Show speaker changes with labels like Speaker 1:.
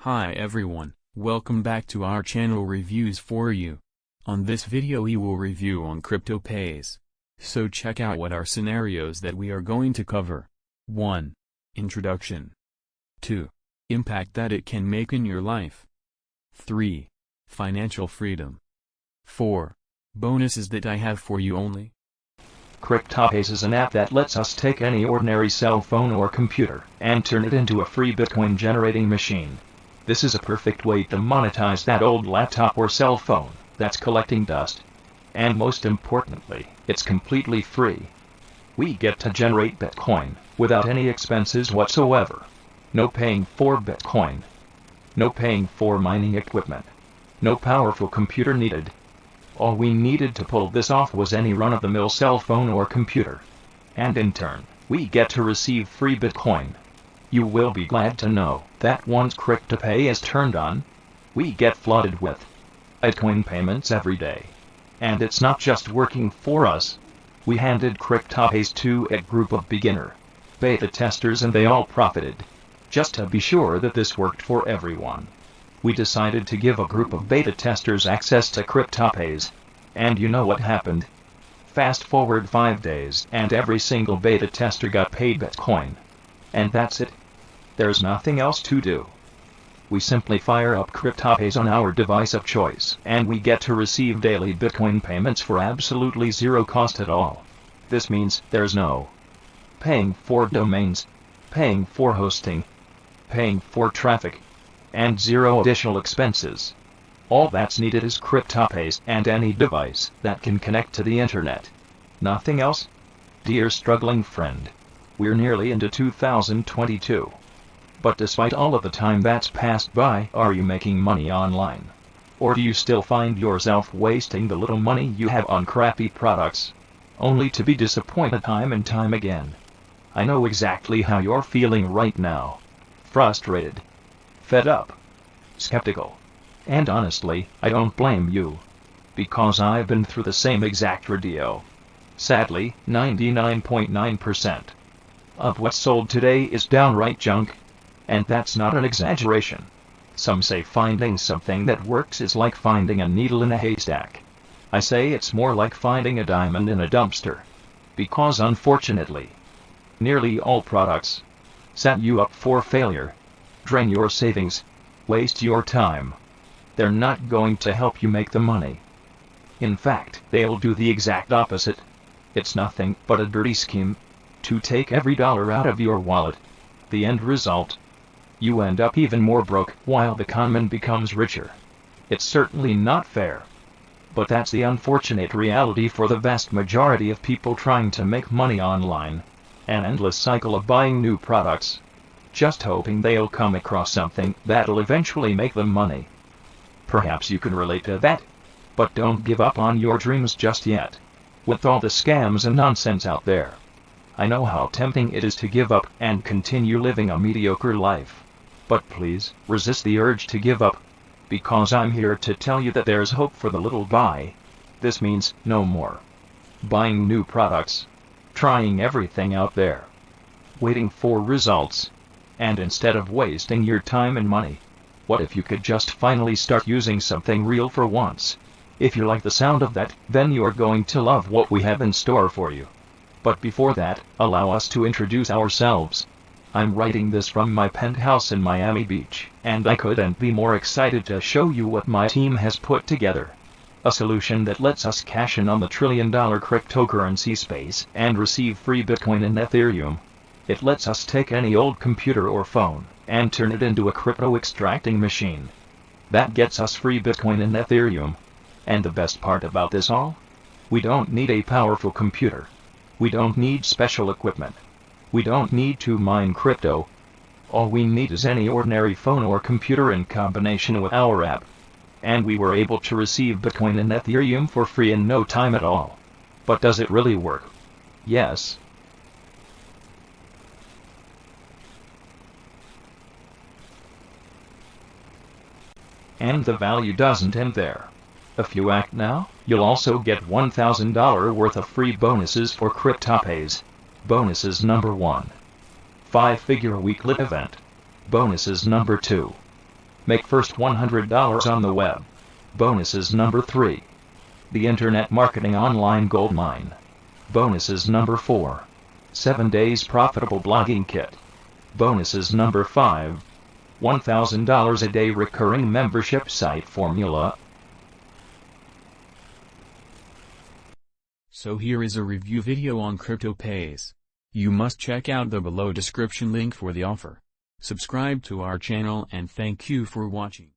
Speaker 1: Hi everyone, welcome back to our channel Reviews for You. On this video we will review on CryptoPayz. So check out what are scenarios that we are going to cover. 1. Introduction. 2. Impact that it can make in your life. 3. Financial freedom. 4. Bonuses that I have for you only.
Speaker 2: CryptoPayz is an app that lets us take any ordinary cell phone or computer and turn it into a free Bitcoin generating machine. This is a perfect way to monetize that old laptop or cell phone that's collecting dust. And most importantly, it's completely free. We get to generate Bitcoin without any expenses whatsoever. No paying for Bitcoin. No paying for mining equipment. No powerful computer needed. All we needed to pull this off was any run-of-the-mill cell phone or computer. And in turn, we get to receive free Bitcoin. You will be glad to know that once CryptoPay is turned on, we get flooded with Bitcoin payments every day. And it's not just working for us. We handed CryptoPayz to a group of beginner beta testers and they all profited. Just to be sure that this worked for everyone, we decided to give a group of beta testers access to CryptoPayz. And you know what happened? Fast forward 5 days and every single beta tester got paid Bitcoin. And that's it. There's nothing else to do. We simply fire up CryptoPayz on our device of choice and we get to receive daily Bitcoin payments for absolutely zero cost at all. This means there's no paying for domains, paying for hosting, paying for traffic, and zero additional expenses. All that's needed is CryptoPayz and any device that can connect to the internet. Nothing else? Dear struggling friend, we're nearly into 2022. But despite all of the time that's passed by, are you making money online? Or do you still find yourself wasting the little money you have on crappy products, only to be disappointed time and time again? I know exactly how you're feeling right now. Frustrated, fed up, skeptical. And honestly, I don't blame you. Because I've been through the same exact ordeal. Sadly, 99.9% of what's sold today is downright junk. And that's not an exaggeration. Some say finding something that works is like finding a needle in a haystack. I say it's more like finding a diamond in a dumpster. Because unfortunately, nearly all products set you up for failure, drain your savings, waste your time. They're not going to help you make the money. In fact, they'll do the exact opposite. It's nothing but a dirty scheme to take every dollar out of your wallet. The end result? You end up even more broke while the conman becomes richer. It's certainly not fair. But that's the unfortunate reality for the vast majority of people trying to make money online. An endless cycle of buying new products, just hoping they'll come across something that'll eventually make them money. Perhaps you can relate to that. But don't give up on your dreams just yet. With all the scams and nonsense out there, I know how tempting it is to give up and continue living a mediocre life. But please, resist the urge to give up. Because I'm here to tell you that there's hope for the little guy. This means no more buying new products, trying everything out there, waiting for results. And instead of wasting your time and money, what if you could just finally start using something real for once? If you like the sound of that, then you're going to love what we have in store for you. But before that, allow us to introduce ourselves. I'm writing this from my penthouse in Miami Beach, and I couldn't be more excited to show you what my team has put together. A solution that lets us cash in on the trillion-dollar cryptocurrency space and receive free Bitcoin and Ethereum. It lets us take any old computer or phone and turn it into a crypto extracting machine. That gets us free Bitcoin and Ethereum. And the best part about this all? We don't need a powerful computer. We don't need special equipment. We don't need to mine crypto. All we need is any ordinary phone or computer in combination with our app. And we were able to receive Bitcoin and Ethereum for free in no time at all. But does it really work? Yes. And the value doesn't end there. If you act now, you'll also get $1,000 worth of free bonuses for CryptoPayz. Bonuses number 1. 5-figure weekly event. Bonuses number 2. Make first $100 on the web. Bonuses number 3. The Internet Marketing Online Goldmine. Bonuses number 4. 7 Days Profitable Blogging Kit. Bonuses number 5. $1,000 a day recurring membership site formula.
Speaker 1: So here is a review video on CryptoPayz. You must check out the below description link for the offer. Subscribe to our channel and thank you for watching.